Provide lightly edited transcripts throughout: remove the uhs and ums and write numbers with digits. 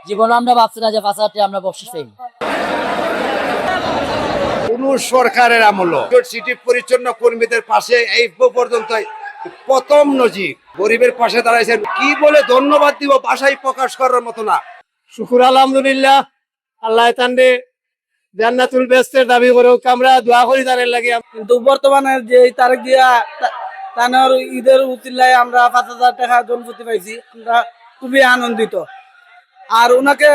জীবনে আমরা ভাবছি না যে 5,000 আমরা বকশিস পাইব। কোন সরকারের আমল সিটি পরিচ্ছন্ন কর্মীদের পাশে এই পর্যন্ত প্রথম নজির গরিবের পাশে দাঁড়াইছেন। কি বলে ধন্যবাদ দিব ভাষায় প্রকাশ করার মতো না। শুকুর আলহামদুলিল্লাহ, আল্লাহ তান্ডে জান্নাতুল বেস্তের দাবি করে আমরা দোয়া করি তাদের লাগে। কিন্তু বর্তমানে যে তারিখ দিয়া তানোর ঈদের উচিল্লায় আমরা 5,000 টাকা জনপ্রতি পাইছি, আমরা খুবই আনন্দিত। আর ওনাকে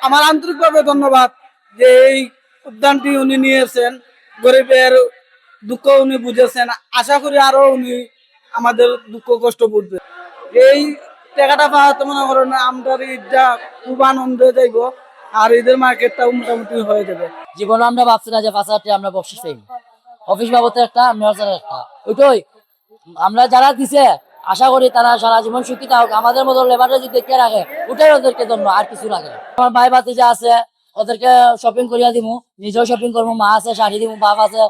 আমার আন্তরিকভাবে ধন্যবাদ যে এই উদ্যানটি উনি নিয়েছেন, গরিবের দুঃখ উনি বুঝেছেন। আশা করি আরো উনি আমাদের দুঃখ কষ্ট বুঝবে। এই টাকাটা পাওয়াতে মনে করেন আমরা ঈদটা খুব আনন্দে যাইব, আর ঈদের মার্কেটটাও মোটামুটি হয়ে যাবে। জীবনে আমরা ভাবছি না যে 5,000 আমরা বকশিস পাইব। অফিস বাবদ একটা, মেয়র একটা, ওইটাই আমরা যারা দিছে আশা করি তারা সারা জীবন সুখী থাকুক। আমাদের মতো লেবাররা যদি কে রাখে ওটাই ওদেরকে ধন্য, আর কিছু লাগে। আমার ভাই ভাতিজা আছে, ওদেরকে শপিং করিয়া দিমু, নিজেও শপিং করবো, মা আছে শাড়ি দিমু, বাপ আছে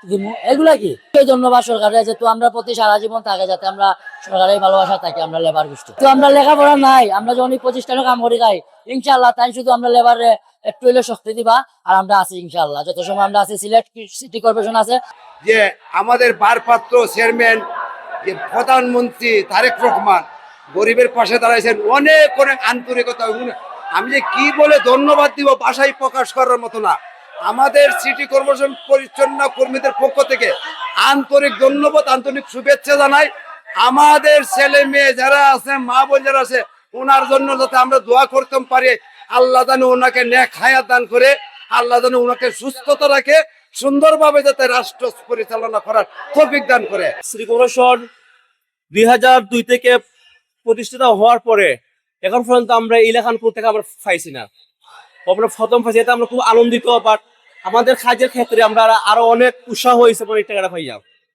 দিমু। এগুলা কি ধন্যবাদ সরকারের, যেহেতু আমরা প্রতি সারা জীবন থাকে যাতে আমরা সরকারের ভালোবাসা থাকি। আমরা লেবার গোষ্ঠী তো আমরা লেখাপড়া নাই, আমরা যখন প্রতিষ্ঠানে কাম করি যাই ইনশাল্লাহ, তাই শুধু আমরা লেবারে একটু হইলে শক্তি দিবা। আর আমরা আছি ইনশাল্লাহ, যত সময় আমরা আছি। সিলেট সিটি কর্পোরেশন আছে যে আমাদের ভারপ্রাপ্ত চেয়ারম্যান যে প্রধানমন্ত্রী তারেক রহমান গরিবের পাশে দাঁড়াইছেন অনেক অনেক আন্তরিকতা। আমি যে কি বলে ধন্যবাদ দিব ভাষায় প্রকাশ করার মতো না। আমাদের সিটি কর্পোরেশন পরিচ্ছন্ন কর্মীদের পক্ষ থেকে আন্তরিক ধন্যবাদ, আন্তরিক শুভেচ্ছা জানাই। আমাদের ছেলে মেয়ে যারা আছে, মা বোন যারা আছে, ওনার জন্য যাতে আমরা দোয়া করতে পারি। আল্লাহ যেন ওনাকে নেক হায়াত দান করে, আল্লাহ যেন ওনাকে সুস্থতা রাখে, সুন্দরভাবে যাতে রাষ্ট্র পরিচালনা করার তৌফিক দান করে। সিটি কর্পোরেশন 2002 থেকে প্রতিষ্ঠিত হওয়ার পরে এখন পর্যন্ত আমরা এই লেখানপুর থেকে আমরা পাইছি না। আমরা প্রথম পাইছি, এটা আমরা খুব আনন্দিত। বাট আমাদের কাজের ক্ষেত্রে আমরা আরো অনেক উৎসাহ হয়েছে অনেক টাকাটা পাইয়া।